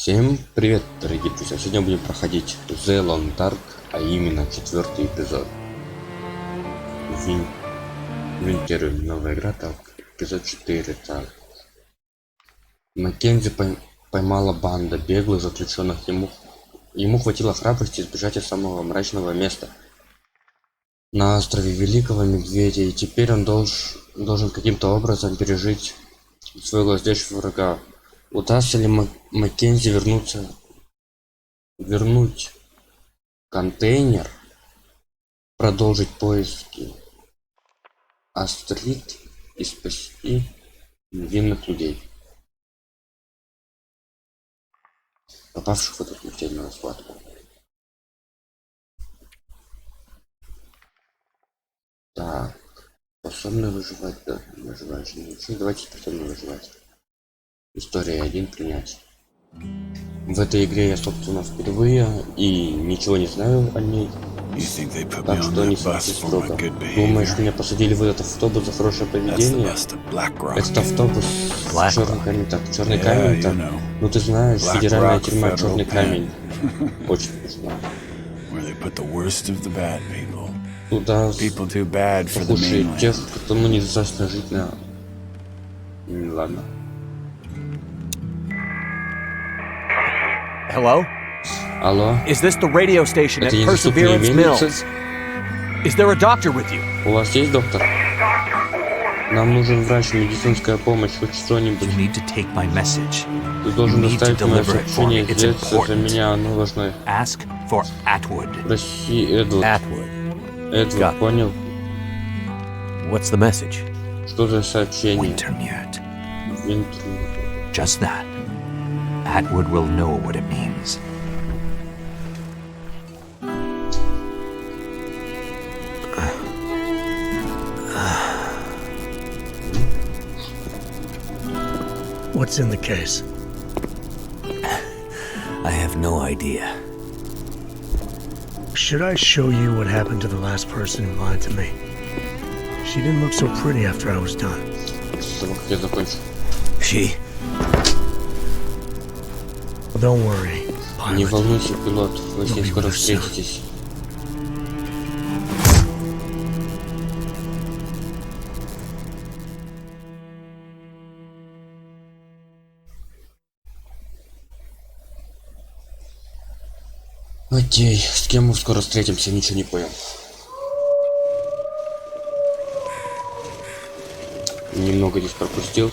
Всем привет, дорогие друзья! Сегодня будем проходить The Long Dark, а именно 4-й эпизод. Винтер, новая игра, так, эпизод 4, так. Маккензи поймала банда беглых заключенных. Ему хватило храбрости избежать от самого мрачного места на острове Великого Медведя, и теперь он должен каким-то образом пережить своего злейшего врага. Удастся ли Маккензи вернуть контейнер, продолжить поиски Астрид и спасти невинных людей, попавших в эту смертельную схватку? Так, способны выживать, да, выживать не очень. Давайте способны выживать. История 1, принять. В этой игре я, собственно, впервые и ничего не знаю о ней. Так что не смотрите строго. Думаешь, меня посадили в этот автобус за хорошее поведение? Это автобус с черный камень, так, черный камень, так. Ну ты знаешь, федеральная тюрьма Черный камень. Очень смешно. Туда похуже тех, кому не достаточно жить на... Ладно. Hello? Алло? Is this the radio station at Это недоступные Perseverance мельницы? Mills? Is there a doctor with you? У вас есть доктор? Нам нужен врач, медицинская помощь, хоть что-нибудь. You need to take my message. Ты должен You need to доставить мое deliver it for me. сообщение, It's сделать для important. меня, оно важно. Ask for Atwood. Прости, Эдвард. Atwood. Эдвард, Got- понял? What's the message? Что за сообщение? Wintermute. Винтер. Just that. Atwood will know what it means. What's in the case? I have no idea. Should I show you what happened to the last person who lied to me? She didn't look so pretty after I was done. После того, как я закончу. She... Well, don't worry, Не pilot. волнуйся, пилот, вы с ней You'll be скоро with us soon. встретитесь. Окей, с кем мы скоро встретимся, ничего не понял. Немного здесь пропустил.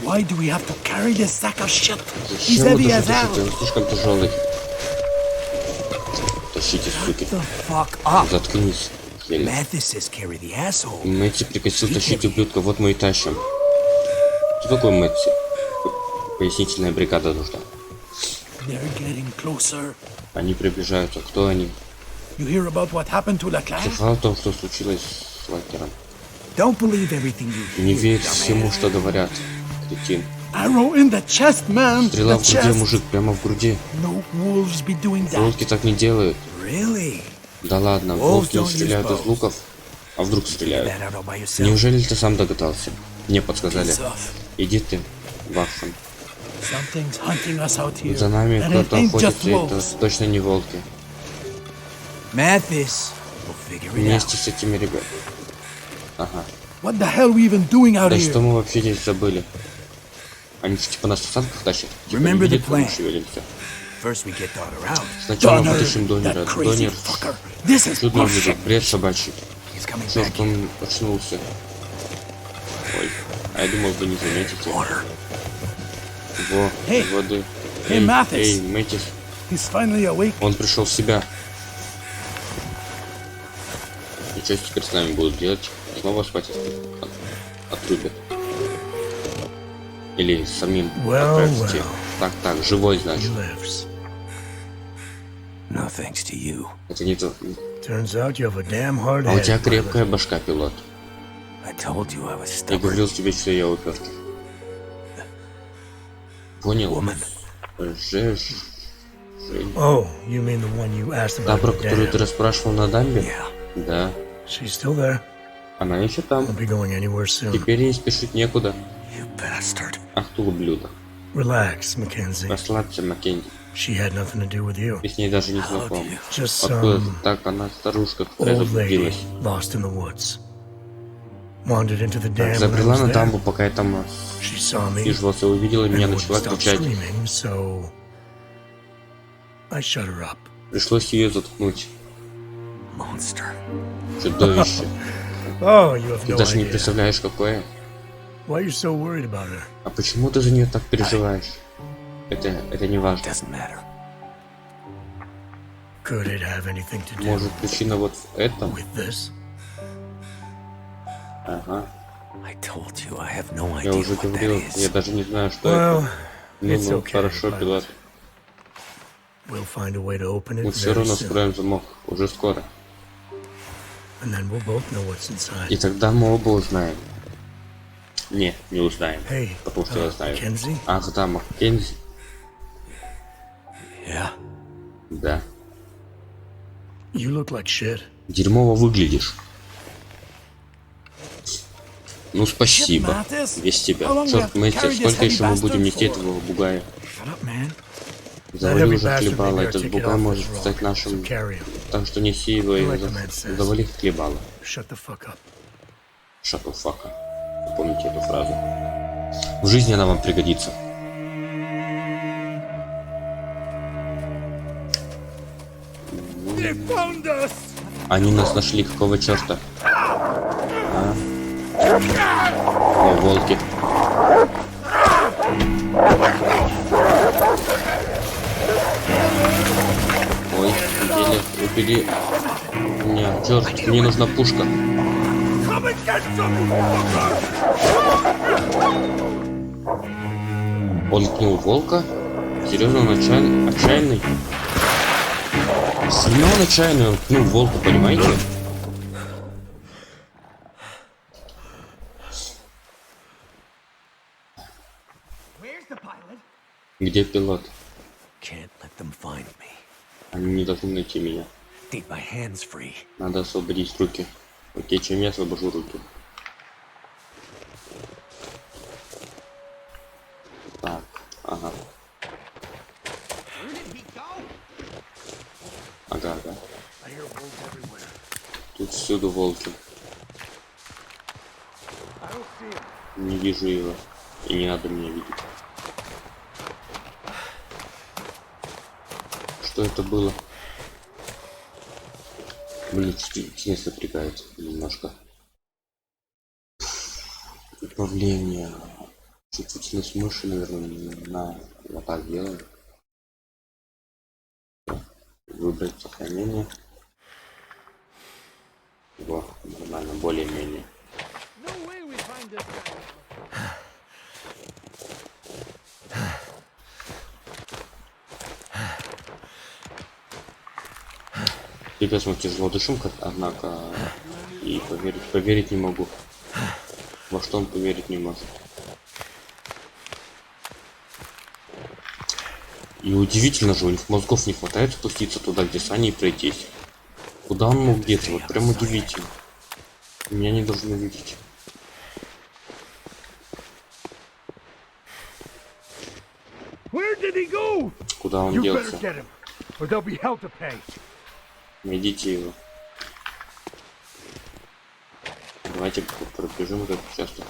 Why do we have to carry this sack of shit? He's Зачем вы heavy as должны hell. тащить? Он слишком тяжелый. Тащите, суки. The fuck up. Заткнись. Хель. Mathis says carry the asshole. Мэтти прикосил тащить ублюдка, вот мы и тащим. Что такое Мэтти? Пояснительная бригада нужна. They're getting closer. Они приближаются. Кто они? You hear about what happened to Leclerc? Слыхал о том, что случилось с Лакером? Don't believe everything you Не hear. верь dumbass. всему, что говорят. Кретин. Arrow in the chest, man. Стрела The в груди, chest. мужик, прямо в груди. No wolves be doing that. Волки так не делают. Really? Да ладно, Wolves волки не don't стреляют use из луков. А вдруг стреляют? That out by yourself. Неужели ты сам догадался? Мне подсказали. Piss off. Иди ты, Ваххан. Something's hunting us out here. За нами And it кто-то ain't just охотится, и это wolves. точно не волки. Mathis will figure it out. Вместе с этими ребятами. Ага. What the hell we even doing out Да что here? мы вообще здесь забыли? Они что, типа нас в санках тащат? Типа не Remember the видят, как мы plan. шевелимся. First we get Donner out. Сначала Donner, вытащим Доннера. that crazy Донер fucker. This is чудно bullshit. выглядит, бред собачий. He's coming Черт, back. он очнулся. Ой, а я думал, вы не заметите. Water. Во, Эй, воды. эй, Маthис. Эй, Мэтис. He's finally awake. Он пришел в себя. И что теперь с нами будут делать? Снова спать отрубят. Или самим Well, отправите. well. Так, живой, He значит. lives. No thanks to you. Это не то. Turns out you have a damn hard А у тебя head. крепкая башка, пилот. I told you I was Я stubborn. говорил тебе, что я упертый. Понял? Woman. Жень. Oh, you mean the one you asked Та, about про in the которую ты dam? расспрашивал на дамбе? Yeah. Да. She's still there. Она еще там. Won't be going anywhere soon. Теперь ей спешить некуда. You bastard. Ах ты ублюдок. Relax, Mackenzie. Расслабься, Маккензи. She had nothing to do with you. Ты с ней даже не знаком. Just Откуда some так она старушка, которая old lady заблудилась? lost in the woods. Wandered into the dam when I Забрела was на there. дамбу, пока я там She saw me сиживался, увидела and меня, wouldn't начала stop кричать. screaming, so I shut her up. Пришлось ее заткнуть. Monster. Чудовище. Oh, you have Ты no даже не idea. представляешь, какое. Why are you so worried about her? А почему ты за нее так переживаешь? Это не важно. Doesn't matter. Could it have anything to do Может, причина вот в этом? with this? Ага. I told you I have no Я idea уже what that говорил, я is. даже не знаю, что Well, это. it's Ну, okay, хорошо, pilot. пилот. We'll find a way to open Мы it все very равно soon. скроем замок. Уже скоро. And then we'll both know what's inside. И тогда мы оба узнаем. Не узнаем. Hey, Потому что я знаю. Mackenzie? Ах да, Маккензи. Yeah. Да. You look like shit. Дерьмово выглядишь. Ну спасибо. Весь тебя. Черт, Мэтти, сколько еще мы будем нести этого бугая? Shut up, man. Завали Every уже bastard хлебало. may be Этот our ticket бугай off может this стать rock, нашим. so carry him. Так что неси его и Like the man says. завали хлебало. Shut the fuck up. Шатлфака. Помните эту фразу. В жизни она вам пригодится. They found us! Они нас нашли, какого черта? А? О, волки. Ой, убили. Нет, черт, мне нужна пушка. Come and get some, you fucker! Он ткнул волка. Серьезно, он отчаянный. Сильно он отчаянный, он ткнул волка, понимаете? Where's the pilot? Где пилот? Can't let them find me. Они не должны найти меня. Need my hands free. Надо освободить руки. Окей, чем я освобожу руки? Так, ага. Ага. Тут всюду волки. Не вижу его. И не надо меня видеть. Что это было? Блин, чуть напрягает немножко. Управление. Чувствительность мыши, наверное, вот так делаем. Выбрать сохранение. Во, нормально, более-менее. No way we find this guy. Пипец, мы тяжело дышим, однако, и поверить не могу. Во что он поверить не может. И удивительно же, у них мозгов не хватает спуститься туда, где сани, и пройтись. Куда он мог деться? Вот прям удивительно. Меня не должны видеть. Where did he go? Куда он You делся? better get him, or there'll be hell to pay. Найдите его. Давайте пробежим этот участок.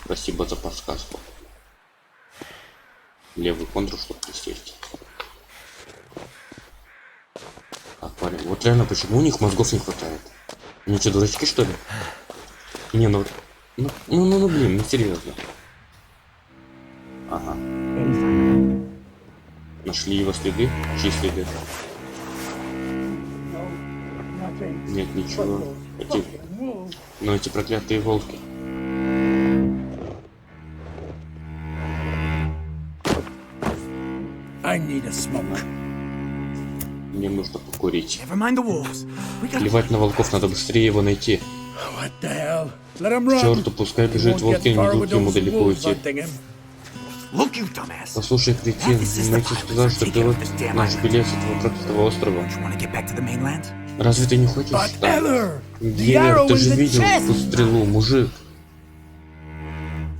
Спасибо за подсказку. Левый контур, чтобы присесть. Так, парень, вот реально, почему у них мозгов не хватает? Они что, дурачки, что ли? Не, ну, блин, ну серьезно. Ага. Нашли его следы? Чьи следы? Нет, ничего. Эти проклятые волки. I need a smoke. Мне нужно покурить. Never mind the wolves. We got. Плевать на волков, надо быстрее его найти. What the hell? Let him run. Черту, пускай бежит, волки не дадут ему далеко уйти. Look, you dumbass. Послушай, кретин, Мэтью сказал, что пилот наш билет с этого проклятого острова. You want to get back to the mainland? Разве ты не хочешь But там? Eller, the Гелер, arrow ты in же the видел chest. ту стрелу, мужик.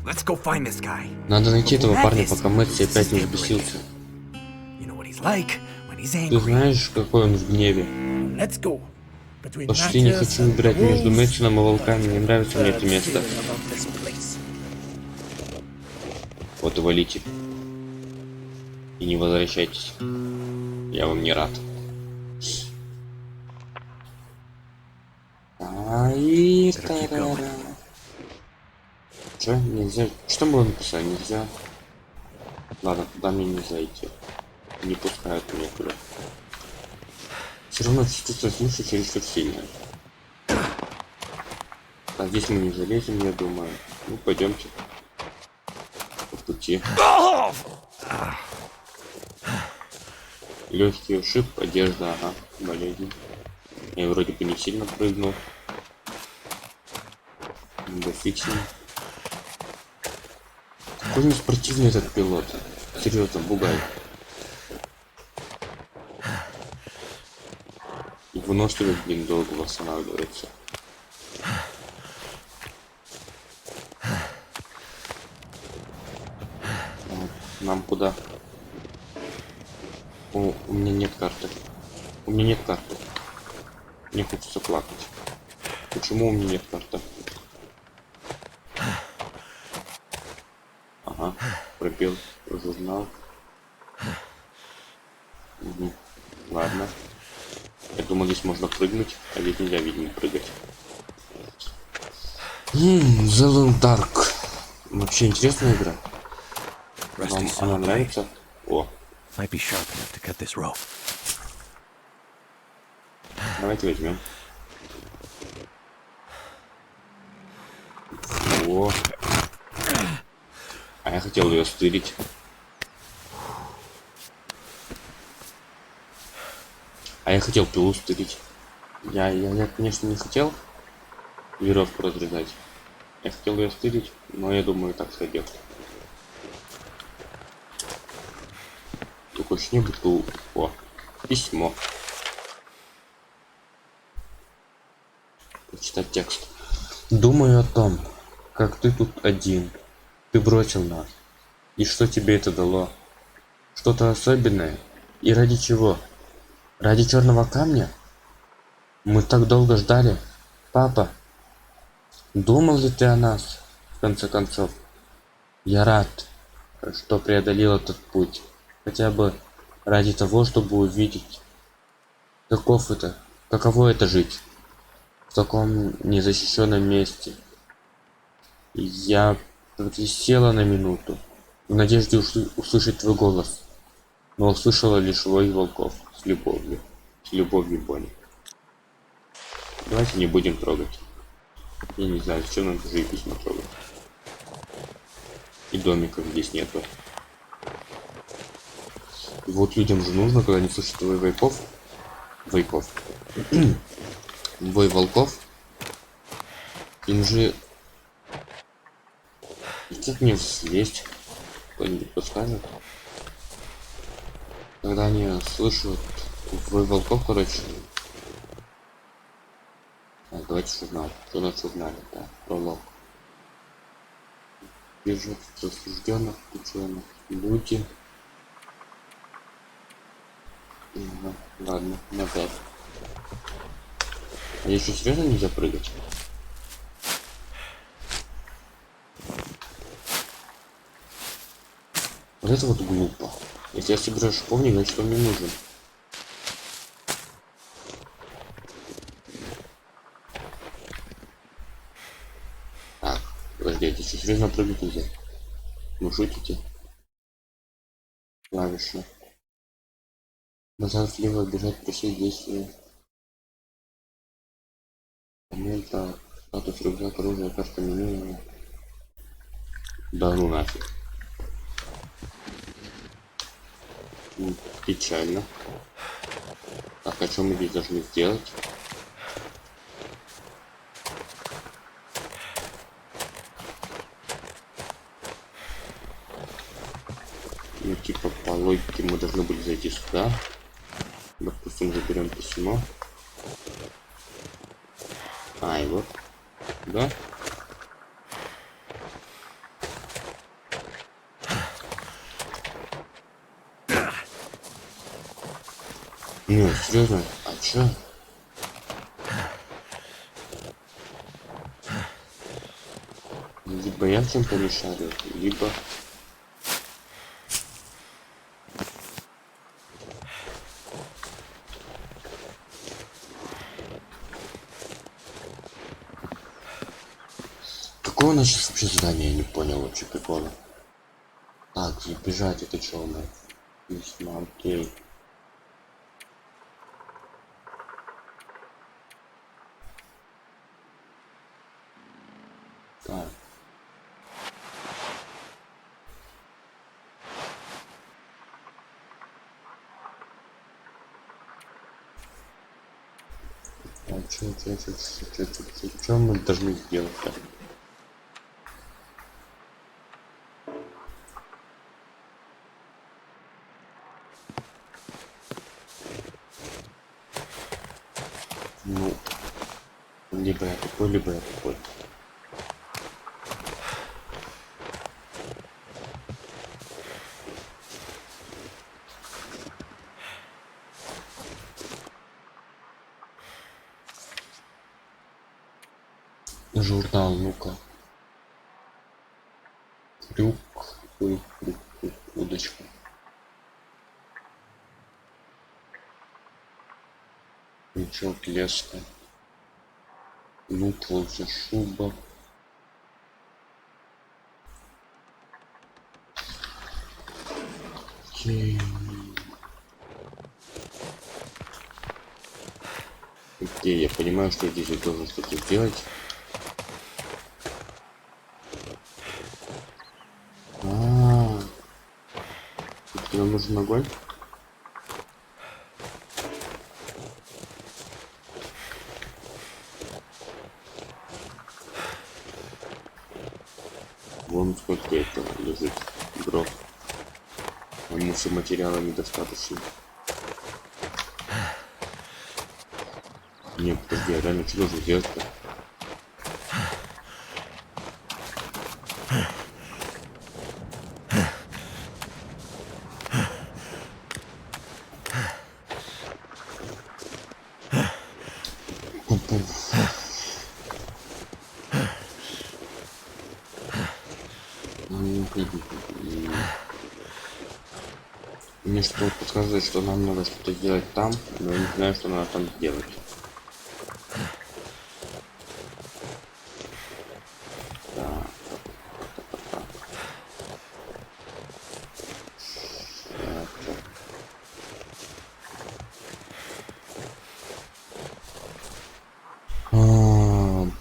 Let's go find this guy. Надо найти этого парня, This пока Мэтси is опять не his взбесился. You know what he's like when he's Ты angry. знаешь, какой он в гневе? Let's go. Between Пошли, не Matthias хочу and выбирать между wolves, Мэтсоном и волками, не нравится мне это bad место. feeling about this place. Вот и валите. И не возвращайтесь. Я вам не рад. Ай, тарара. Че, нельзя? Что было написано? Нельзя. Ладно, туда мне нельзя идти. Не пускают меня туда. Все равно чувствую смысл чересчур сильно. А здесь мы не залезем, я думаю. Ну, пойдемте. По пути. Легкий ушиб, одежда, ага, болезнь. Я вроде бы не сильно прыгнул. Да фиг с ним. Какой неспортивный этот пилот. Серьезно, бугай. И выносливый, блин, долго восстанавливается. Нам куда? О, у меня нет карты. У меня нет карты. Мне хочется плакать. Почему у меня нет карты? Ага, пробел журнал. Угу. Ладно. Я думал, здесь можно прыгнуть, а здесь нельзя, видимо, прыгать. The Long Dark. Вообще интересная игра. Вам она нравится? О, Might be sharp enough to cut this rope. давайте возьмем. О. А я хотел ее стырить. А я хотел пилу стырить. Я, конечно, не хотел веревку разрезать. Я хотел ее стырить, но я думаю, так сойдет. Только не буду. О, письмо. Почитать текст. Думаю о том, как ты тут один. Ты бросил нас. И что тебе это дало? Что-то особенное? И ради чего? Ради черного камня? Мы так долго ждали. Папа, думал ли ты о нас? В конце концов, я рад, что преодолел этот путь. Хотя бы ради того, чтобы увидеть, каково это жить в таком незащищенном месте. Я присела на минуту в надежде услышать твой голос, но услышала лишь вой волков с любовью Бонни. Давайте не будем трогать. Я не знаю, зачем нам чужие письма трогать. И домиков здесь нету. И вот людям же нужно, когда они слышат вой волков, им же... Как мне слезть? Кто-нибудь подскажет? Когда они слышат вой волков, короче... Так, давайте журнал. Что на журнале? Да, пролог. Бежит засужденных, ученых. Люди. Ладно, назад. А еще серьезно нельзя прыгать? Вот это вот глупо. Если я собираю шиповник, значит он мне нужен. Так, подождите, что серьезно прыгать нельзя? Ну шутите? Клавиши. Назад влево бежать, просить действия. Момента, статус, рюкзак, оружие, карта меню. Да ну нафиг. Печально. Так, а что мы здесь должны сделать? Ну типа по логике мы должны были зайти сюда. Допустим, заберем письмо. А, и вот. Да? Ну, серьезно? А чё? Либо я в чем-то не шарю, либо... Какое у нас сейчас вообще задание, я не понял вообще прикола. Так, бежать это что у нас? Весьма окей. Так. А что мы должны сделать-то? Ну, либо я такой, либо я такой. Журнал, ну-ка. Крюк, удочка. Крючок, леска. Лук, волчья шуба. Окей. Окей, я понимаю, что здесь я должен что-то сделать. Нам нужен огонь. Вон сколько этого лежит дров. Ему все материала недостаточно. Не, подожди, а реально что нужно делать-то? Мне что подсказывает, что нам надо что-то делать там, но я не знаю, что надо там сделать.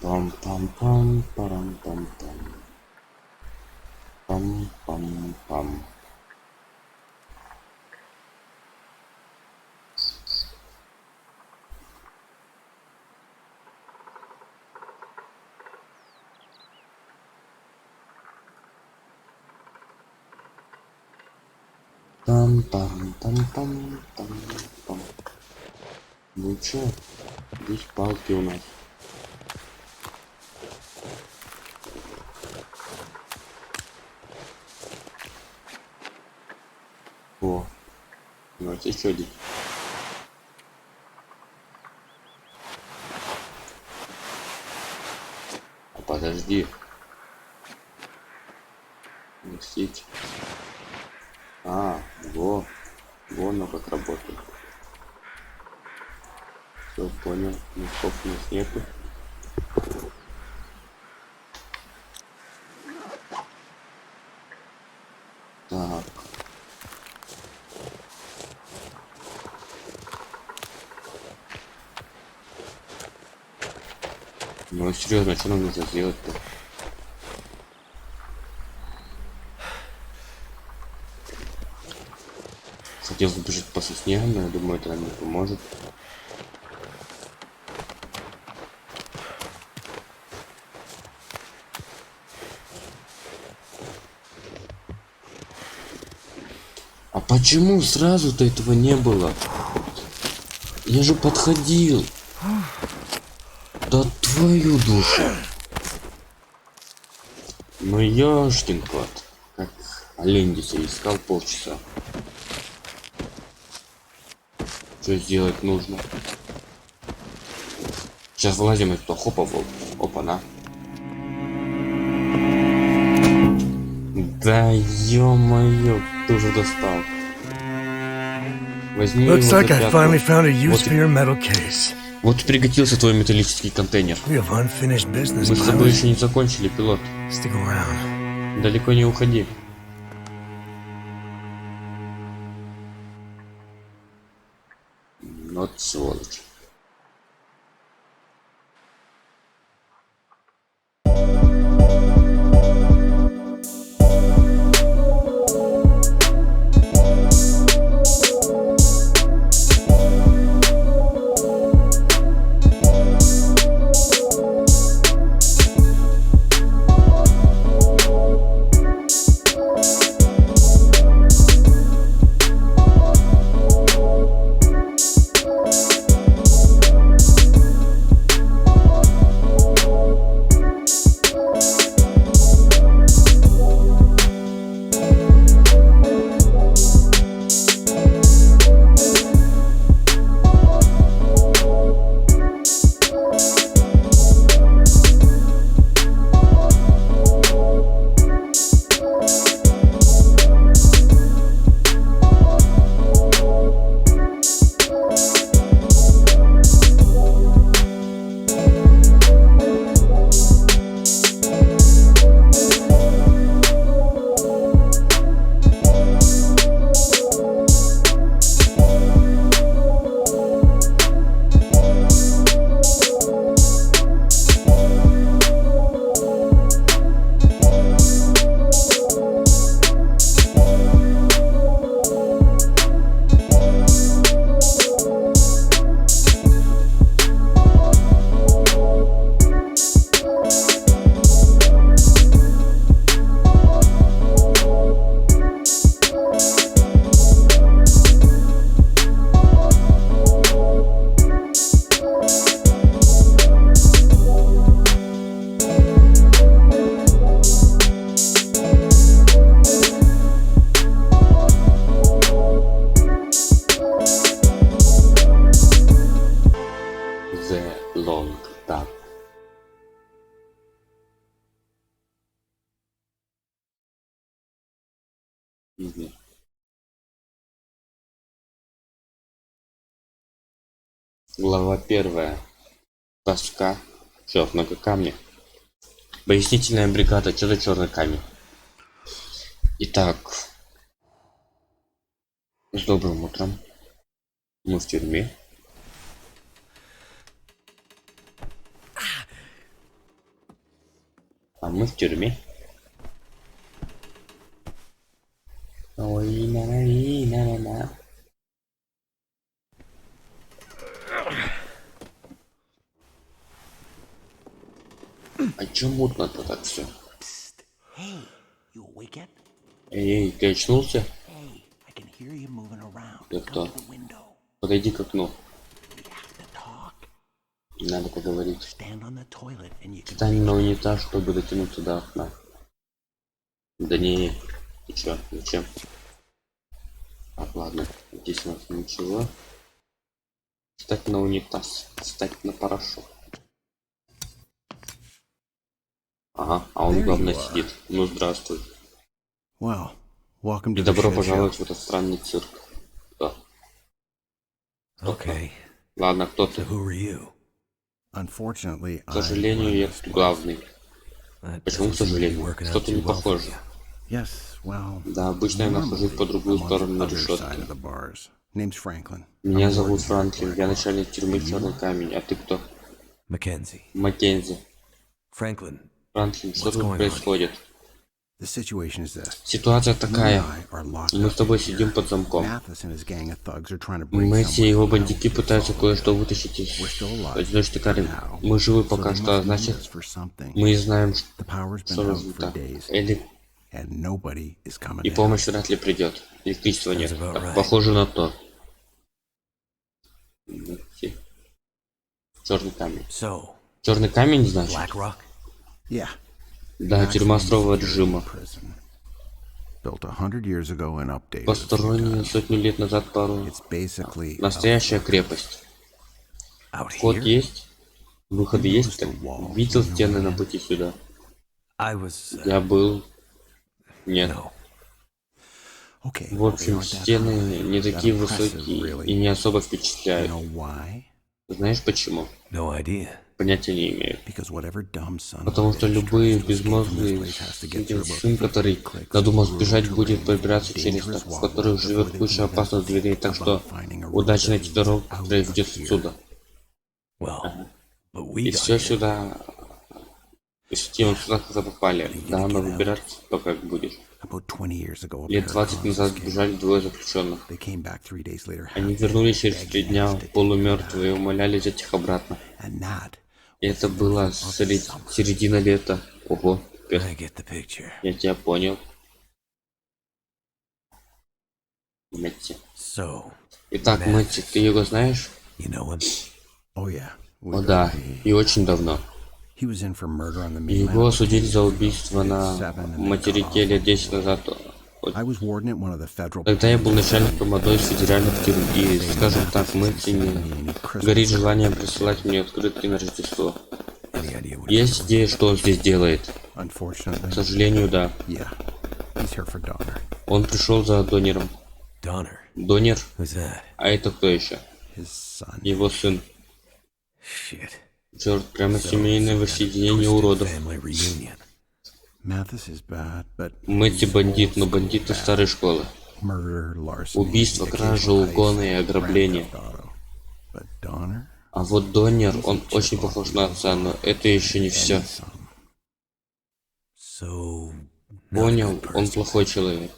Пам-пам-пам-парам-пам-пам. Пам-пам-пам. Пам-пам-пам-пам-пам-пам. Ну чё, здесь палки у нас. О, у нас еще один. А подожди. Носить. А, во. Вон оно как работает. Все, понял. Мешков у нас нету. Так. Ну серьезно, что нам нужно сделать-то? Хотел забежать по сосне, но я думаю, это нам не поможет. А почему сразу-то этого не было? Я же подходил. Твою душу. Ну ёшкин кот. Как олень здесь искал полчаса. Что сделать нужно? Сейчас вылазим из этого хопа, опа, на. Да ё-моё, ты уже достал. Возьми Looks его like за I пятку. finally found a use Вот, for your metal case. вот и пригодился твой металлический контейнер. We have unfinished business, Мы с тобой pilot. еще не закончили, пилот. Stick around. Далеко не уходи. Вот сволочь. Long Tap. Глава 1. Тоска. Все, много камня. Пояснительная бригада. Что за черный камень? Итак. С добрым утром. Мы в тюрьме. А мы в тюрьме. Ой, на-на-на-на-на. А чё мутно-то так все? Hey, you awake yet? Эй, ты очнулся? Hey, I can hear you moving around. Да Come кто? to the window. Подойди к окну. We have to talk. Надо поговорить. Stand on the toilet and you can... Встань на унитаз, чтобы дотянуться до окна. Да не, ты чё, зачем? Так, ладно, здесь у нас ничего. Встать на унитаз, встать на порошок. Ага, а он главное сидит. Ну здравствуй. Well, welcome И to the добро shit show. пожаловать в этот странный цирк. Да. Okay, Ладно, кто so ты? who are you? Unfortunately, К сожалению, я главный. That Почему, к doesn't seem to be сожалению? working out Что-то не too well for похоже. you. Yes, well, Да, обычно я нахожусь по другую I'm on сторону the на other side решетке. of the bars. Name's Franklin. Меня I'm зовут working Франклин, for я Blackwater. начальник тюрьмы Черный Камень, а ты кто? Mackenzie. Маккензи. Franklin, Франклин, что What's тут going on? происходит? The situation is this. Ситуация You and такая. I are locked Мы up с тобой in here. сидим под замком. Mathis and his gang of thugs are trying to break Месси и someone его out бандики to пытаются solve кое-что it. вытащить из We're still alive одиночной камеры. now, Мы живы so пока they что, а must need значит, us for something. мы знаем, The power's been что out for результат. days, Или and nobody is coming и down. помощь вряд ли придет. Электричества нет. Sounds about Так, right. похоже на то. Черный камень. so Черный камень, значит? Black Rock? Yeah. Да, тюрьма строгого режима. Prison. Built 100 years ago and updated. a few Посторонняя times. сотню лет назад пару. It's basically Настоящая крепость. Out Вход here? есть? Выходы есть? Видел стены на пути сюда? I was. Я был... Нет. No. Okay. В общем, they aren't that стены high, не that такие impressive, высокие really. и не особо You впечатляют. know why? Знаешь почему? No idea. Понятия не имею. Because whatever dumb son of a Потому что bitch любые tries to escape from this безмозглые place has to get through about сын, 50 который clicks надумал of сбежать, rural будет terrain, пробираться через dangerous так, в wobbles которых before живет they куча can опасных зверей, investigate так что about finding a route удачи that найти leads дорогу, out которая of ведет here. отсюда. Well, but we И got все here. сюда... Система сюда когда попали. Да, но выбираться то как будешь. About 20 years ago, a Лет pair of 20 cons назад escaped. сбежали двое заключенных. They came back 3 days later, Они half вернулись dead, через 3 begging дня us to take them полумертвые и back. умоляли взять их обратно. And that И это was the было middle of summer. середина лета. Ого, пипец. I get the picture. Я тебя понял. Мэтти. So, Итак, Мэтти, ты его знаешь? you know him? Oh yeah. We О got да, the- и очень давно. He was in for murder on the Его mainland. осудили за убийство на материке лет 10 назад. I was warden at one of the federal. Тогда я был начальником одной из федеральных тюрем, и, скажем так, Мэтти не горит желанием присылать мне открытки на Рождество. Any idea what? Есть идея, что он здесь делает? К Unfortunately, сожалению, да. yeah. He's here for Donner. Он пришел за донером. Donner. Донер? Who's that? А это кто еще? His son. Его сын. Shit. Черт, прямо семейное воссоединение уродов. Family reunion. Mathis is bad, but Мэтти бандит, но бандит из старой школы. murder, larceny, Убийство, кража, occasional угоны и heist, ограбления. Grand Theft Auto. But Donner, А вот Донер, он очень похож на отца, но это еще не все. son. So. not a Понял, good он person. плохой человек.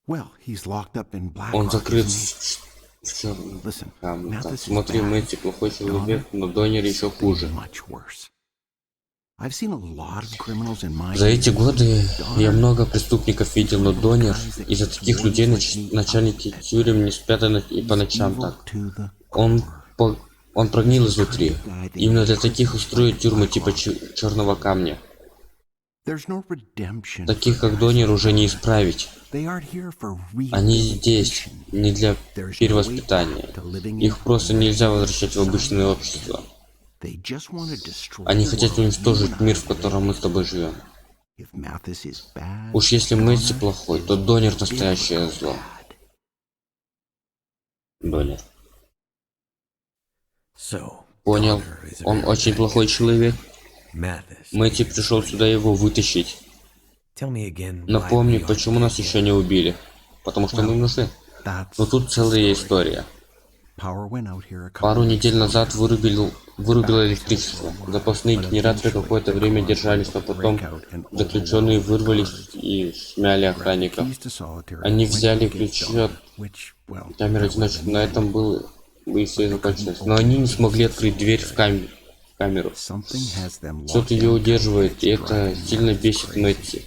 Well, he's locked up in Black Он Rock, закрыт isn't he? в черном Listen, камне. Mathis Так, is смотри, bad. Мэтти плохой человек, но Донер еще хуже. Much worse. I've seen a lot of criminals in my За эти годы я много преступников видел, но Донер, из-за таких людей начальники тюрем не спят и по ночам evil так. to the Он прогнил изнутри. Именно для таких устроят тюрьмы типа черного камня. There's no redemption. Таких как Донер уже не исправить. They aren't here for Они здесь rehabilitation. не для There's no way перевоспитания. back to living in Их просто harmony. нельзя возвращать в обычное общество. They just want to destroy Они the хотят world уничтожить you and мир, I в котором мы с тобой живем. If Mathis is bad, Уж если Мэтти Donner плохой, is то Донер big настоящее зло. bad. Донер. So. Понял. Donner is a Он very очень bad плохой человек. Mathis. Мэтти пришел сюда его вытащить. Tell me again. why Напомни, we aren't почему нас еще не убили. Потому что мы им нужны. That's Но тут целая история. power went out here a couple Пару weeks недель ago. назад вырубило электричество. Запасные генераторы какое-то время держались, но потом заключенные вырвались и смяли охранников. Keys to solitary. Они went to взяли get ключи Donner, от which, well, камеры одиночки. На этом было бы и все закончилось. Но они не смогли открыть дверь в камеру. something has them Что-то locked ее in. удерживает, и It's это driving me сильно бесит crazy. Мэтти.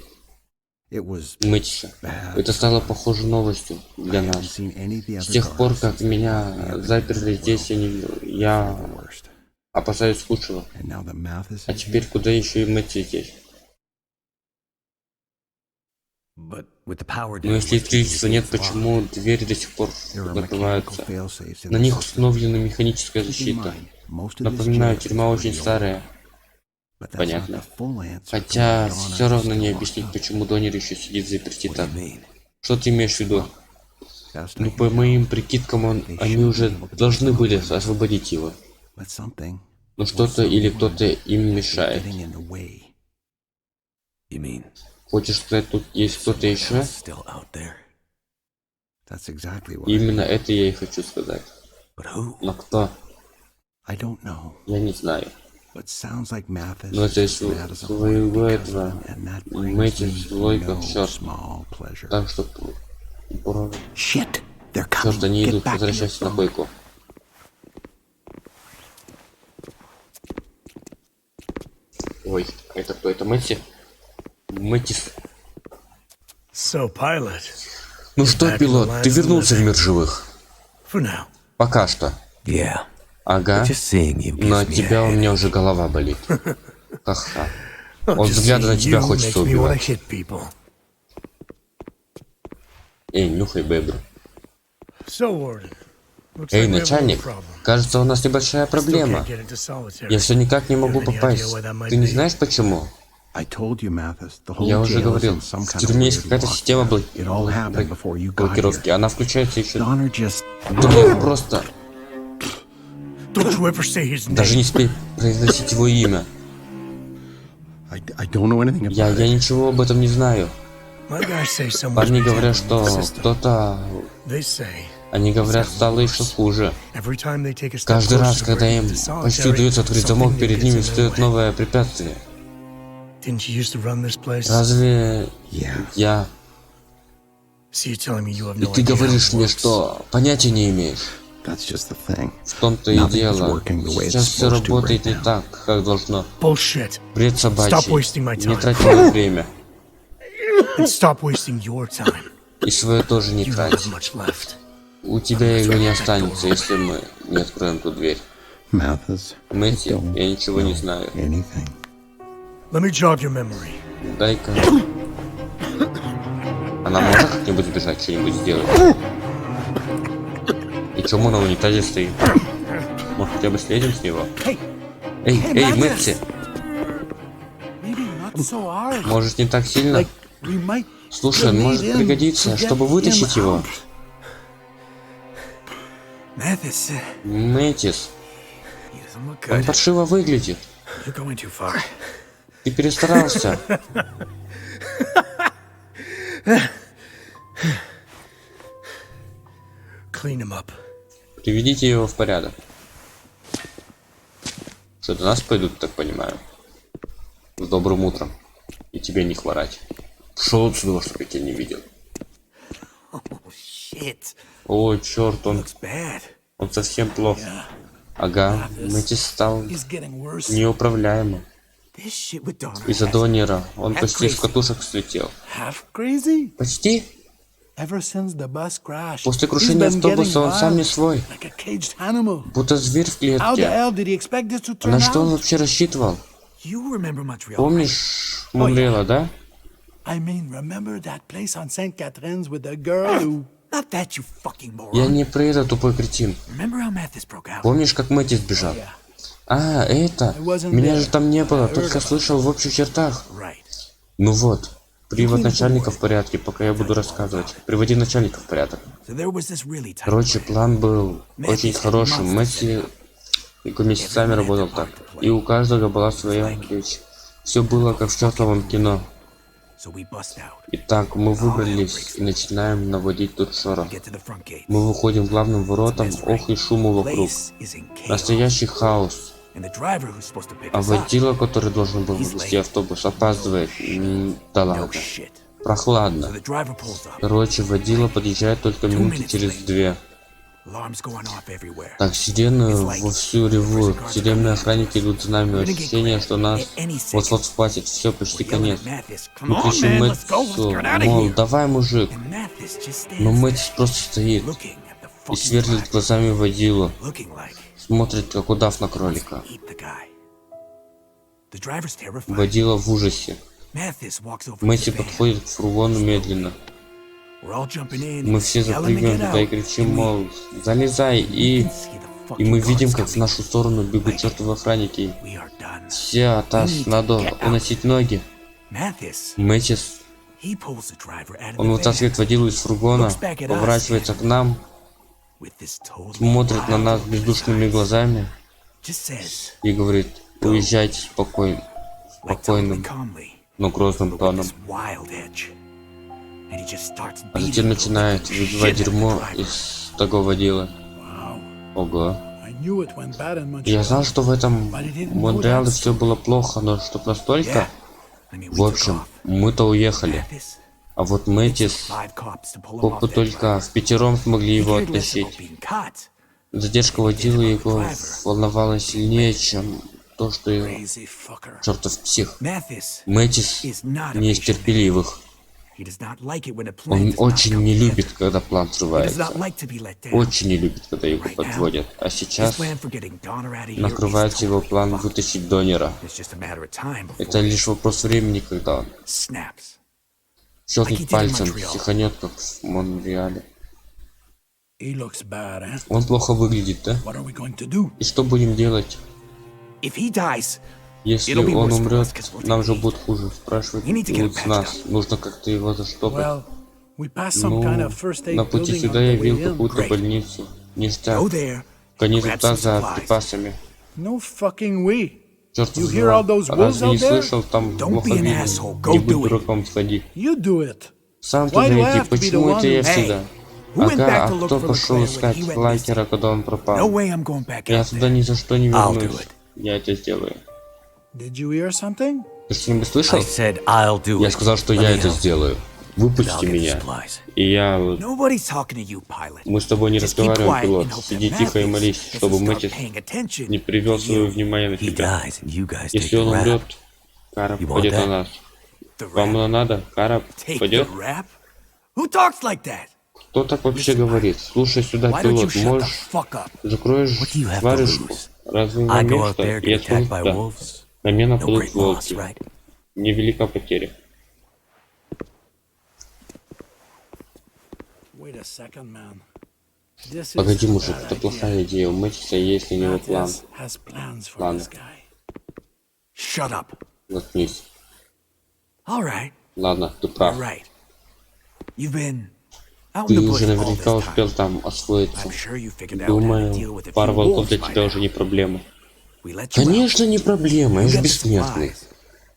It was Мэтти. Это стало похоже новостью для I haven't нас. seen any of the С other тех пор, guards как since меня the other заперли guards. здесь, я The worst. опасаюсь худшего. And now the Mathis А is теперь here. куда еще и Мэтти здесь? But with the power Но down, если what's keeping электричества the нет, gates locked? почему двери до сих пор There are mechanical закрываются? fail-safes in На the них system. установлена механическая Keep in защита. mind, most of this Напоминаю, jail is тюрьма очень pretty old, старая. but that's not Понятно. the full answer for Хотя why Donner все is равно не still объяснить, locked up. почему Донер еще сидит заперти What do так. you mean? Что ты имеешь в виду? Best I Ну, can по tell, моим прикидкам, они уже должны были освободить его. but something Но что-то или кто-то им мешает. getting in the way. You mean Хочешь сказать, тут есть кто-то еще? else still out there? That's exactly what Именно это я и хочу сказать. But who? Но кто? I don't know. Я не знаю. But sounds like Mathis Но is это as mad as a своего hornet because этого of him, and that brings Мэтти me злой как no черт. small pleasure. Так что... Shit! They're coming. Черт, они Get идут, back to your возвращайся на bunk. койку. Ой, это кто? Это Мэтти? Мэтти... So, pilot, Ну что, пилот, ты вернулся в мир живых? for now. Пока что. Yeah. Ага. Just seeing you Но gives от me a тебя у меня headache. уже голова болит. Ха-ха. Oh, От just взгляда на seeing тебя you хочется makes me want to убивать. hit people. Эй, нюхай бебру. So, Warden, looks Эй, like we have a little начальник, problem. кажется, у нас небольшая Still проблема. can't get into solitary. Я все никак не могу You have any попасть. idea why that might Ты не be? знаешь почему? I told you, Mathis, the whole Я уже jail is говорил, in some в kind of тюрьме есть weird какая-то система lockdown. It all happened before you got блокировки. here. Она включается еще. Donner just... Думаю, просто Don't you ever say his name. даже не спей произносить его имя. I don't know anything Я about it. ничего об этом не знаю. My guys say someone's Парни protecting говорят, the что system. кто-то... They say Они говорят, стало еще хуже. every time they take a step Каждый closer раз, to когда breaking им into почти solitary, удается открыть замок, something перед gets ними in their встает way. новое препятствие. Didn't you used to run this place? Разве Yeah. я... So you're telling me you have И no ты idea how говоришь it мне, works? что понятия не имеешь. That's just the thing. В том-то и Nothing is дело. working the way it's Сейчас все supposed to работает right не now. так, как должно. Bullshit. Бред Stop собачий. wasting my Не time. трать мое время. And stop wasting your time. И свое тоже не You don't трать. have much left. У тебя его не останется, если мы не откроем ту дверь. Mathis, Мэтти, don't я ничего не know знаю. anything. Let me jog your memory. Дай-ка... Она может как-нибудь сбежать, что-нибудь сделать? И чему на унитазе стоит? Может, хотя бы слезем с него? Эй, Мэтти! Maybe not so hard. Может, не так сильно? Like we might. Слушай, он может пригодиться, чтобы вытащить его. Mathis, Мэтис, he doesn't look он good. паршиво выглядит. You're going too far. Ты перестарался. Clean him up. Приведите его в порядок. Что, до нас пойдут, так понимаю? С добрым утром. И тебе не хворать. Пошел отсюда, чтобы я тебя не видел. Shit. О, черт, он Looks bad. совсем плох. Ага, Мэтис стал He's getting worse. неуправляемым. This shit with Donner. Из-за has Доннера он That's почти с crazy. катушек слетел. half crazy. Почти? Ever since the bus crashed. После he's крушения been автобуса getting он сам не wild, свой. like a caged animal. Будто зверь в How the клетке. hell did he expect this to А turn на что он out? вообще рассчитывал? You remember Montreal? Помнишь Монреала, да? I mean, remember that place on St. Catherine's with the girl who... Not that, you fucking Я moron. не про это, тупой кретин. Remember how Mathis broke out? Помнишь, как Мэтти сбежал? Yeah, А, это? Меня же там не было, только слышал в общих чертах. right. Ну вот, привод начальника в порядке, пока я буду рассказывать. Приводи начальника в порядок. So there was this really tight... Короче, план был очень хороший. Мэтти месяцами работал так. И у каждого была своя речь. Все было как в чертовом кино. So we bust out, Итак, мы выбрались и начинаем наводить тут шорох. get to the front gate. Мы выходим к главным воротам, ох и шуму вокруг. Place is in chaos. Настоящий хаос. And the driver who's supposed to pick А us up... водила, который должен был вывести автобус, опаздывает. Да No ладно. shit. So Прохладно. the driver pulls up. Короче, водила подъезжает только минуты через 2. Alarms going off everywhere. Так, сирены вовсю ревут. Тюремные охранники идут за нами. Ощущение, что нас вот-вот схватит. Все, почти конец. Mathis, come Мы on, кричим man, let's go, let's Мэтису, get out of мол, here. давай, мужик. And Mathis just Но stands Мэтис просто стоит looking at the и fucking сверлит driver, глазами водилу. looking like Смотрит, как удав на кролика. eat the guy. The driver's terrified. Водила в ужасе. Mathis walks over to Мэтти the van. подходит к фургону медленно. We're all jumping in, Мы все yelling to запрыгиваем get туда и out. кричим, And we мол, залезай. И can see the мы fucking видим, guards как в coming. нашу сторону бегут чертовы охранники. We are done. Все, Атас, надо уносить ноги. Mathis, Мэтис, he pulls the driver out of он the van вытаскивает водилу из фургона, поворачивается к нам, with this totally смотрит на wild нас look in his бездушными eyes. глазами Just says, и говорит, уезжайте like totally спокойным, calmly, но грозным but with тоном. this wild edge. And he just starts А beating затем the начинает living выбивать shit out of the дерьмо driver. из того водила. Ого. I knew it went bad in Montreal. Я знал, что в этом Монреале все было плохо, но чтоб настолько... I mean, we В took общем, off. мы-то уехали. Mathis, А вот Мэтис, five cops to pull him попы off that только driver. впятером смогли He его cared less оттащить. about being caught. Задержка водила его волновала сильнее, чем то, что его Crazy fucker. чертов псих. Mathis Мэтис is not a не из patient man. терпеливых. He does not like it when a plan Он does not очень come не together. любит, когда план He does срывается. not like to be let down. Очень не любит, когда его Right now, подводят. А His сейчас plan for getting Donner out of here накрывается is его totally план fucked. вытащить Донера. It's just a matter of time Это before лишь вопрос времени, когда он it snaps. щелкнет пальцем, Montreal. психанет, как в Монреале. He looks bad, eh? Он плохо выглядит, да? What are we going to do? И что будем делать? If he dies, Если It'll be он worse for умрет, us, 'cause we'll нам take же heat. будет хуже. Спрашивать We need to get будут him с нас. Нужно как-то его заштопать. Well, we passed some Ну, kind of first aid на пути building сюда on я the видел way in. какую-то Great. больницу. Ништяк. go there, Гони grab туда some за supplies. припасами. No fucking way. Черт You hear all those wolves разве не out there? слышал? Там Don't плохо be an видно. asshole. Go Не будь do it. дураком, сходи. You do it. Сам Why туда do I иди. have to be the Почему one это я who- всегда? Who went Ага, back а to look кто for пошел LeClaire when искать he went Лайкера, когда он No пропал? way I'm going back Я out туда there. ни за что не I'll do вернусь. it. Я это сделаю. Did you hear something? Ты что-нибудь слышал? I said I'll do Я it. сказал, что Let я me это help. сделаю. I'll Выпусти get the меня. supplies. И я... Nobody's talking to you, pilot. Мы с тобой не Just keep разговариваем, quiet пилот. and hope Сиди that тихо и Matthews молись, doesn't чтобы start Мэтис paying attention не привел to свое you. внимание на He тебя. dies and you guys take Если the он rap. умрет, Кара You want пойдет на that? нас. The Вам rap. надо? Кара Take the пойдет? rap? Who talks like that? Кто так вообще говорит? Слушай сюда, Why don't you пилот, shut the можешь fuck up? закроешь What do you have to варежку? lose? Разве I не go out место? there, Я get скажу, attacked by да. wolves. На меня No нападут great loss, волки. right? Невелика потеря. Wait a second, man. This is Погоди, a мужик, bad это idea. плохая идея. У Мэтиса есть для него план. Mattis has plans for Ладно. this guy. Shut up. Заткнись. All right, Ладно, ты you're прав. right. You've been out in Ты the bush уже all наверняка this успел time. там освоиться. I'm sure you figured out how to deal Думаю, with a пара few волков wolves для by тебя now. уже не проблема. We let you out. Конечно, не проблема, я You же got the бессмертный. supplies.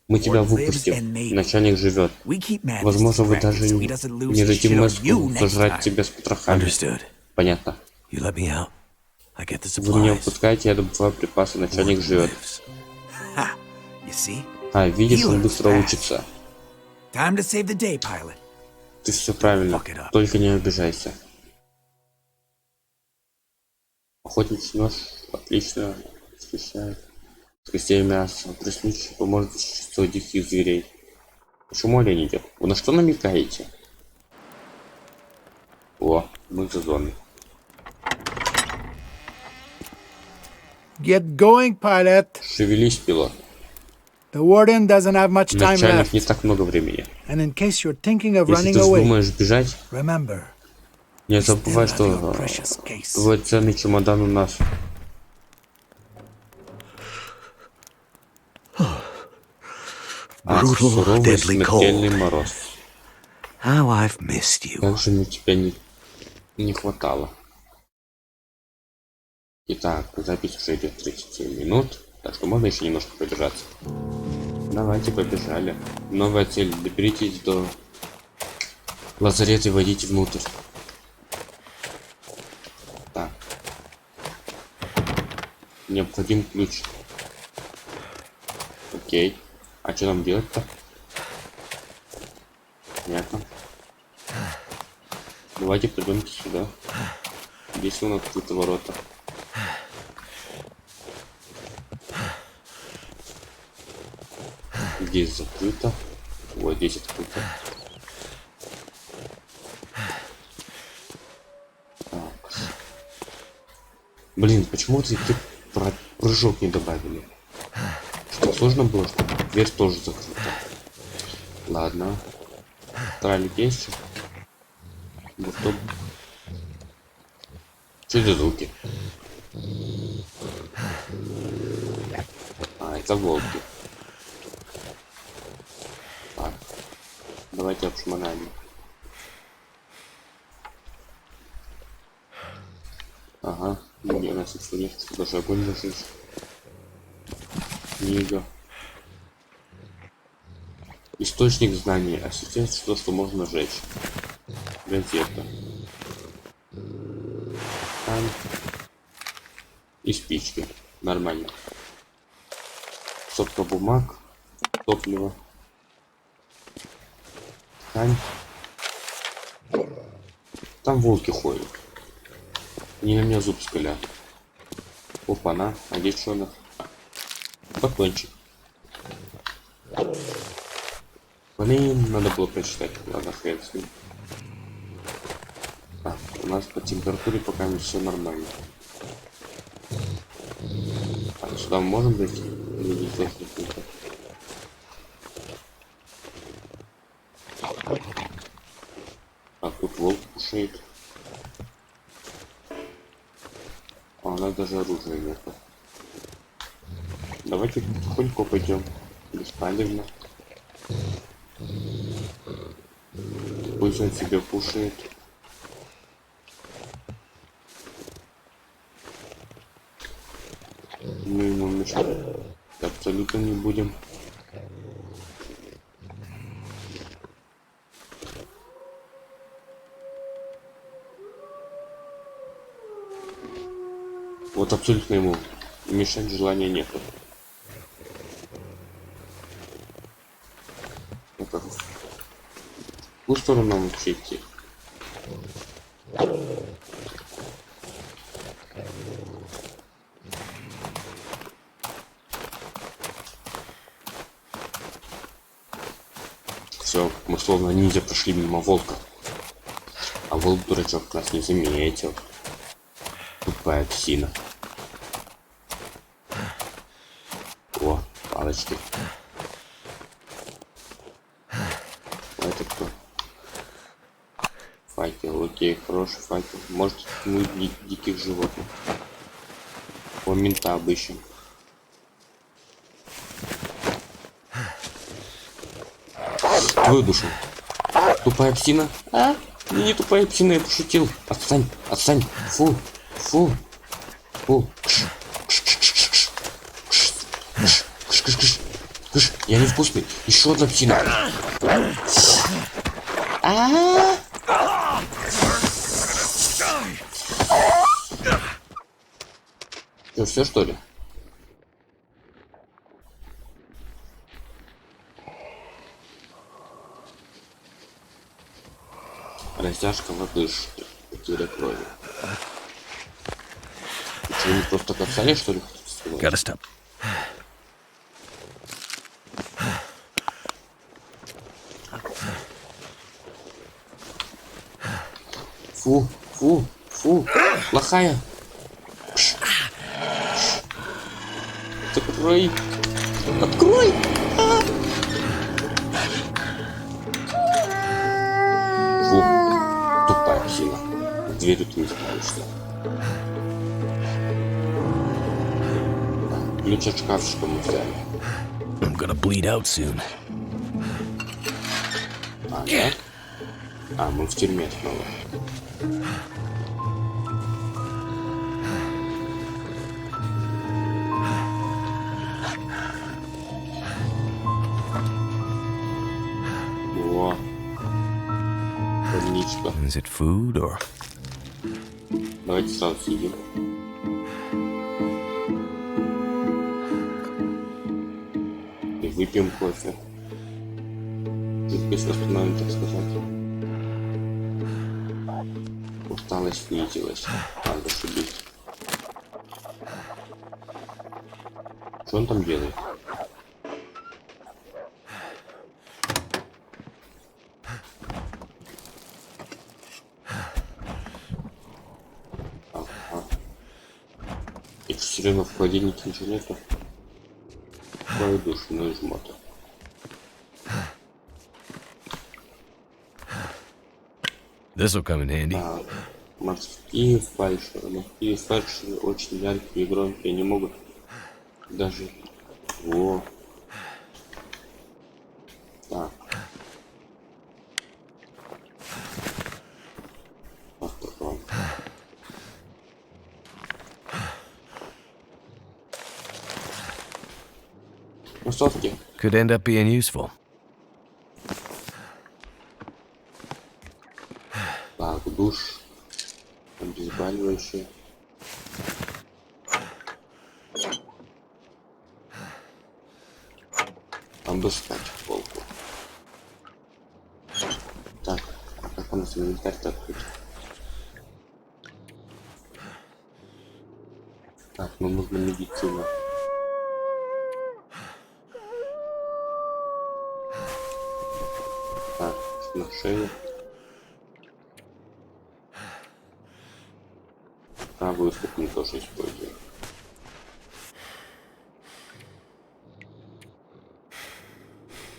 Мы тебя Ward lives выпустим. and maybe. Начальник живет. We keep Mattis Возможно, вы distracted даже so he doesn't lose не his дадим shit on Мэску you next сожрать time. тебя с потрохами. Understood. Понятно. You let me out. I get the Вы меня supplies. выпускаете, я добываю припасы, начальник Ward живет. lives. Ha! You see? А, видишь, He он learns быстро fast. учится. Time to save the day, pilot. Ты все правильно, Fuck it up. только не обижайся. Охотничий нож отлично освещает. С костей мяса. При случае поможет чувствовать диких зверей. Почему олень идет? Вы на что намекаете? О, мы за зоной. Get going, pilot. Шевелись, пилот. The warden doesn't have much time Начальник left. не так много времени. And in case you're thinking of Если running ты away, вздумаешь бежать, remember, не still забывай, have что your precious case. твой ценный чемодан у нас. Ах, Brutal, суровый deadly смертельный cold. мороз. How I've missed you. Как же мне тебя не хватало. Итак, запись уже идет 37 минут, так что можно еще немножко пробежаться. Давайте побежали. Новая цель. Доберитесь до лазарета и войдите внутрь. Так. Необходим ключ. Окей. А что нам делать-то? Понятно. Давайте пойдемте сюда. Здесь у нас открыты ворота. Здесь закрыто. Вот здесь открыто. Так. Блин, почему ты прыжок не добавили? Что, сложно было, что дверь тоже закрыта? Ладно. Тралик есть? Вот что? Что за звуки? А, это волки. Так. Давайте обшмонаем. Ага. Где у нас еще нет, что даже огонь зажечь. Книга. Источник знаний. Осветить то, что можно сжечь. Газета. Ткань. И спички. Нормально. Сотка бумаг. Топливо. Ткань. Там волки ходят. Они на меня зуб скалят. Опа-на. А здесь что у нас? Батончик. Блин, надо было прочитать. Ладно, хрен с ним. Так, у нас по температуре пока все нормально. Так, сюда мы можем зайти? Или не техника? А тут волк кушает. А у нас даже оружия нет. Давайте потихоньку пойдем. Беспалевно. Пусть он себе кушает. Мы ему мешать абсолютно не будем. Вот абсолютно ему мешать желания нету. Это в какую сторону нам вообще идти? Все, мы словно ниндзя прошли мимо волка. А волк, дурачок, нас не заметил. Тупая псина. О, палочки. А это кто? Факел, окей, хороший факел. Может, мы диких животных. О, мента обыщем. Твою душу. Тупая псина? А? Не тупая псина, я пошутил. Отстань, отстань. Фу, фу, фу. Я невкусный. Еще одна псина. Что, все что ли? Растяжка лодыжки. Потеря крови. Что, они просто касали, что ли? Gotta stop. Фу, фу, фу. Плохая. Открой. Открой. Фу. Тупая псина. В дверь тут не справишься. Ключ от шкафчика мы взяли. I'm gonna bleed out soon. А, да? А, мы в тюрьме снова. О, больничка. Is it food or? Давайте сразу съедим. И выпьем кофе. Жидкость восстановим, так сказать. Усталость снизилась. Надо шибить. Что он там делает? Ага. И все равно в холодильнике ничего нету. Твою душу, ну и жмота. This'll come in handy. А, морские фальшеры. Морские фальшеры очень яркие и громкие. Не могут даже... Во. Так. Автофон. Кроссовки. Could end up being useful. Так, душ. Обезболивающий. Обыскать полку. Так, а как у нас инвентарь-то открыть? Так, ну нужно медицину. на шею. Правую ступню тоже использую.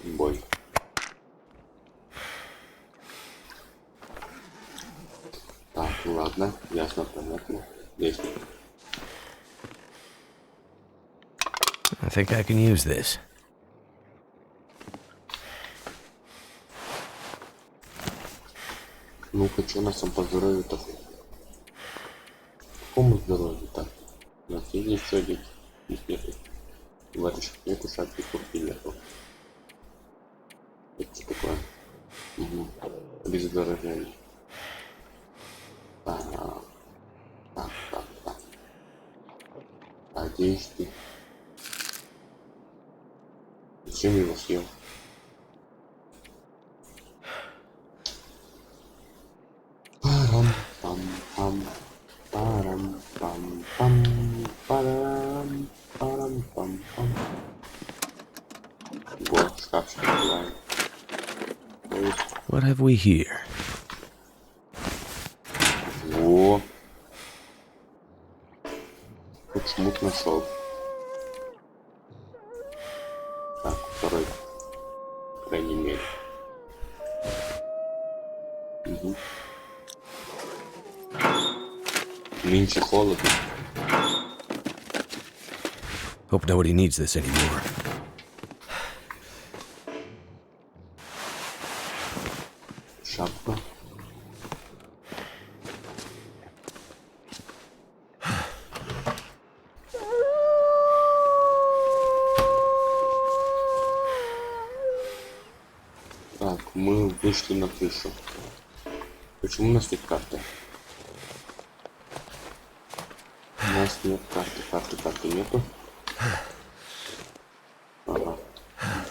Бой. Так, ладно, ясно, понятно. Здесь. I think I can use this. Ну-ка, что у нас там по здоровью-то? Какому здоровью-то? У нас есть еще один. Здесь нету. Варежек нету, шапки, куртки нету. Это что такое? Угу. Без выражений. Так. Одежды. Зачем я его съел? Парам-пам-пам. Парам-пам-пам. Парам-пам-пам. Вот, шкафчик открываем. What have we here? Во. Тут шмут нашел. Так, второй. По крайней мере. Угу. Меньше холодно. Hope nobody needs this anymore. Шапка. Так, мы вышли на крышу. Почему у нас нет карты? У нас нет карты нету. Ага.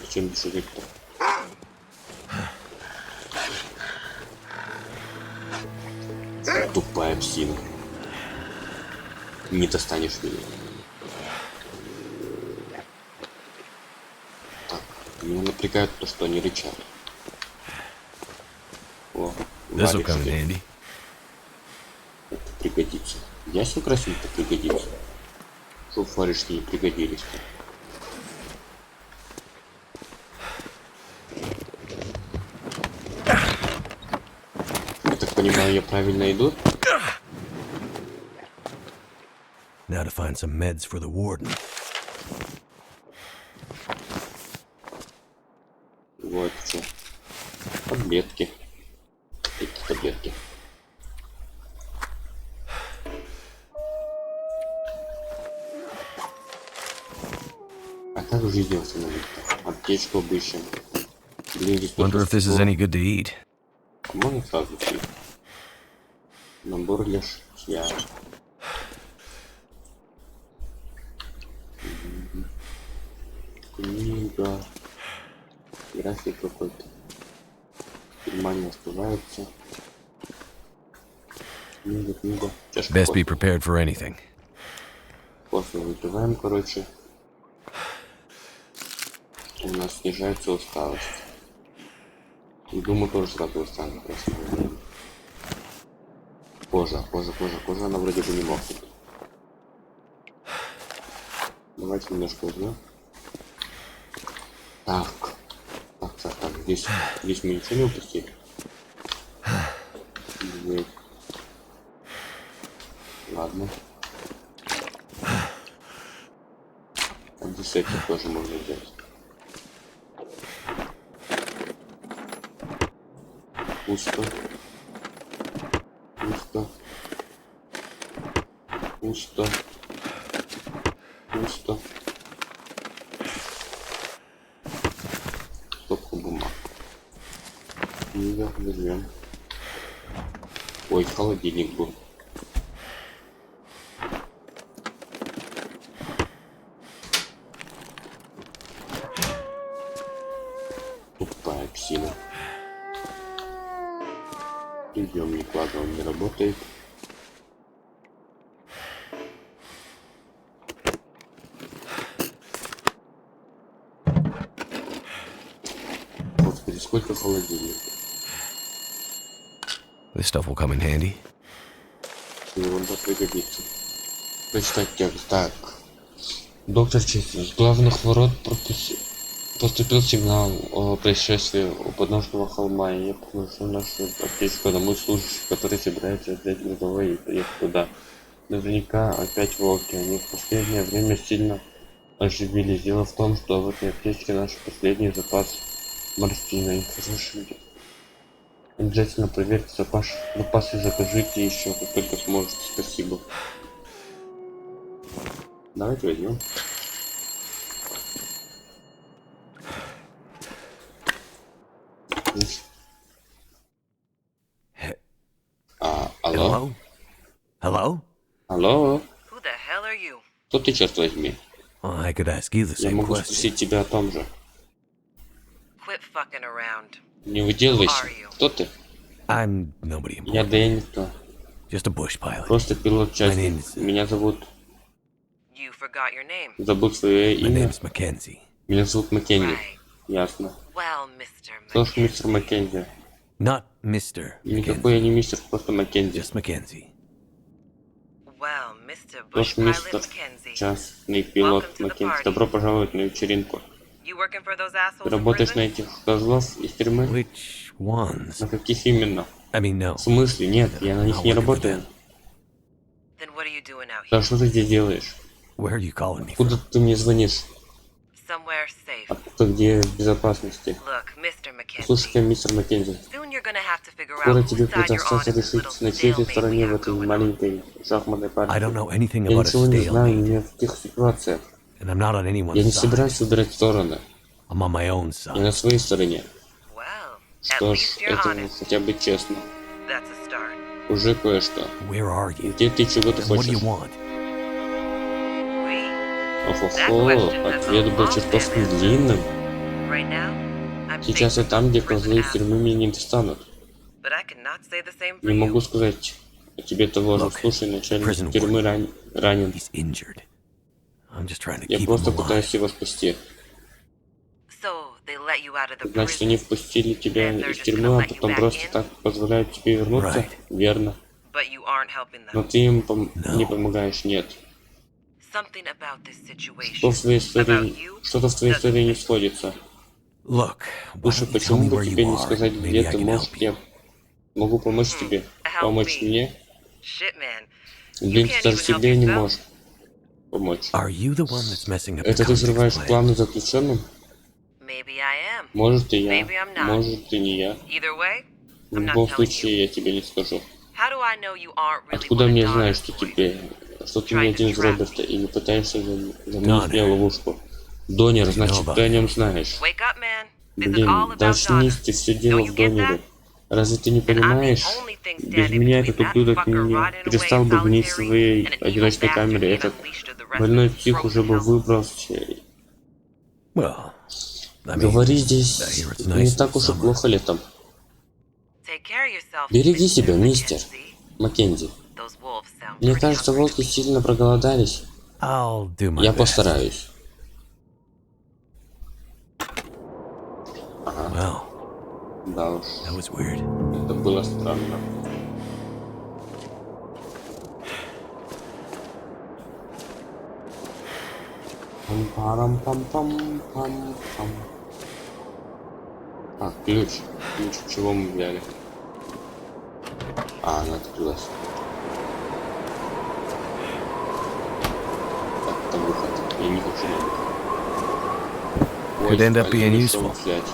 Зачем бежать-то? Тупая псина. Не достанешь меня. Так, меня напрягает то, что они рычат. О, This'll come in варежки. handy. Это пригодится. Ясно, красиво-то пригодится. Чтоб варежки не пригодились-то. Я так понимаю, я правильно иду? Now to find some meds for the warden. Вот что. Таблетки. Эти таблетки. А как в жизни восстановить-то? Аптечку обыщем. Блин, здесь Wonder if this is any good to eat. Можно сразу пить? Набор для шитья. Книга. График какой-то. Тюрьма не остывается. Книга. Чашка Best be кофе. prepared for anything. Кофе выпиваем, короче. У нас снижается усталость. И думаю, тоже сразу устанет. Кожа, она вроде бы не мокнет. Давайте немножко возьмем. Так, здесь мы ничего не упустили. Здесь. Ладно. Антисептик тоже можно взять. Пусто. Стопку бумаг. Книга, возьмем. Ой, холодильник был. Тупая псина. Приемник, ладно, он не работает. Господи, сколько холодильников. This stuff will come in handy. Ерунда пригодится. Прочитать текст. Так. Доктор Честер. С главных ворот поступил сигнал о происшествии у подножного холма, и я приглашу нашу аптечку домой служащих, которые собираются взять грузовой и поехать туда. Наверняка опять волки. Они в последнее время сильно оживились. Дело в том, что в этой аптечке наш последний запас морфина. И хорошо. Обязательно проверьте запасы и закажите еще, как только сможете. Спасибо. Давайте возьмем. Алло? Hello? Hello? Алло? Who the hell are you? Кто ты, черт возьми? Well, I could ask you the Я same могу question. спросить тебя о том же. Quit fucking around. Не выделывайся. Who are you? Кто ты? I'm nobody Я important. Дэн, никто. Just a bush pilot. Просто пилот части. My name is- Меня зовут... You forgot your name. Забыл свое My имя. name's Mackenzie. Меня зовут Маккензи. Right. Ясно. Well, Mr. Что ж, McKenzie, мистер Маккензи? Not Mr. Никакой я Mackenzie. не мистер, просто Маккензи. Just Mackenzie. well, Mr. Что Bush ж, Pilot мистер McKenzie, частный пилот Welcome to the Маккензи. party. Добро пожаловать на вечеринку. you working for those Ты assholes in работаешь на prison? этих козлов из тюрьмы? Which ones? На каких именно? I mean, no. В смысле? Нет, я на них не работаю. Then what are you doing out Да here? что ты здесь делаешь? Where are you calling me Откуда from? ты мне звонишь? Somewhere safe. Откуда, где в безопасности? Look, Mr. McKenzie, Слушай-ка, мистер Маккензи, soon you're gonna have to figure скоро out тебе whose side придется you're on остаться in this решить, little на чьей ты stalemate we стороне в have этой going on. маленькой шахматной I партии. don't know anything Я about a ничего не знаю stalemate, ни в каких ситуациях. and I'm not on Я не anyone's side. собираюсь выбирать стороны. I'm on my own Я side. на своей стороне. Well, at Что ж, least you're это honest. хотя бы честно. That's a start. Уже кое-что. Where are you? Где ты, чего ты And what do you хочешь? want? We, Охо-хо, ответ был чертовски длинным. right now, I'm Сейчас я safe там, где from козлы из prison тюрьмы меня не достанут. but I cannot say the same for Не you. могу сказать о тебе того же. Look, Слушай, начальник prison тюрьмы ранен. He's injured. I'm just trying to Я keep him просто alive. пытаюсь его спасти. So they let you out of the Значит, prison. они впустили тебя из тюрьмы, а потом просто так позволяют тебе вернуться? Right. Верно. But you aren't helping them. Но ты им No. не помогаешь, нет. Something about this situation. Что в твоей about истории... you Что-то в твоей doesn't истории не fit. сходится. Look, why Слушай, don't you tell почему me бы where тебе you не are? сказать, Maybe где I ты, can может, help я you. могу помочь тебе? help Помочь me. мне? Shit, man. Блин, can't ты даже even help себе не yourself. можешь помочь. Are you the one that's messing up the Это ты взрываешь convict's plan? планы заключенным? Maybe I am. Может, и я. Maybe I'm not. Может, и не я. Either way, В I'm not любом telling you. случае, я тебе не скажу. How do I know you aren't really Откуда one of мне Donna's знать, что boys? ты не один из Роберта и не пытаешься заманить меня в ловушку? Донер, значит, ты о нем знаешь. Wake up, man. This is all Блин, about даже Donna. вместе все дело Don't you в get Донере. that? Разве ты не And I'm the понимаешь? only thing Без standing меня between этот that ублюдок fucker не rotting away перестал in бы гнить в solitary своей and an evil одиночной bastard камере. being Этот unleashed to the rest of больной the псих уже бы frozen hell. выбрался. Well, I mean, Говори I здесь hear it's не nice in так the уж и summer. плохо летом. Take care of yourself, Береги Mr. себя, мистер McKenzie. Маккензи. Those wolves sound Мне pretty кажется, hungry to волки me. сильно проголодались. I'll do my Я best. постараюсь. Well, Да уж, that was weird. это было странно. Пам-парам-пам-пам-пам-пам. А, ключ. Ключ от чего мы взяли? А, она открылась. Так, там выход. Я не хочу на выход. Could end up being решил useful. взять.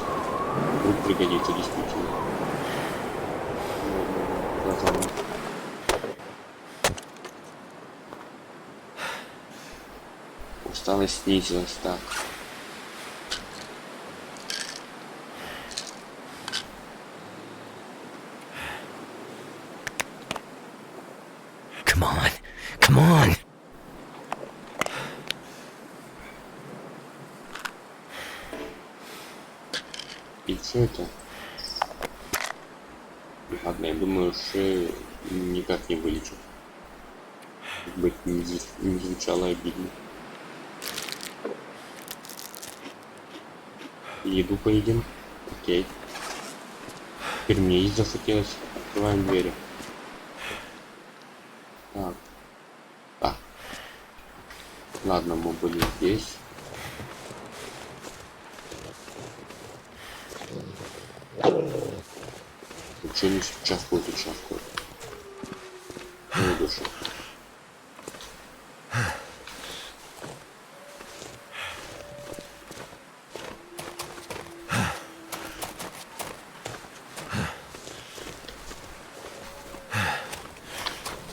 Вдруг пригодится действительно. Глазами. Усталость снизилась, так. Come on. Come on. И что это? Ладно, я думаю, шею никак не вылечу. Как бы это не звучало обидно. Еду поедим. Окей. Теперь мне есть захотелось. Открываем двери. Так. Так. Ладно, мы были здесь. Что не чавкают и чавкают. Ну, душу.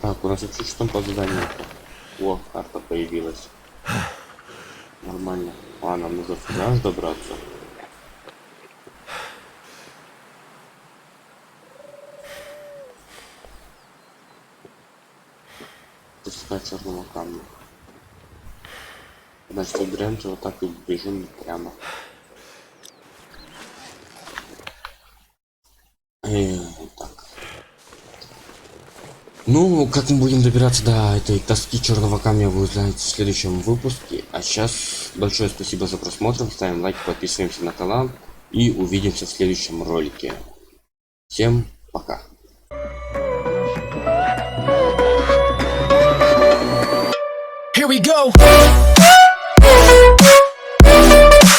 Так, у нас вообще что там по заданию? О, карта появилась. Нормально. А, нам нужно сюда аж добраться. Искать черного камня. Значит, уберемся вот так и бежим прямо. Так. Ну, как мы будем добираться до этой тоски черного камня, вы узнаете в следующем выпуске. А сейчас большое спасибо за просмотр. Ставим лайк, подписываемся на канал и увидимся в следующем ролике. Всем пока. Here we go.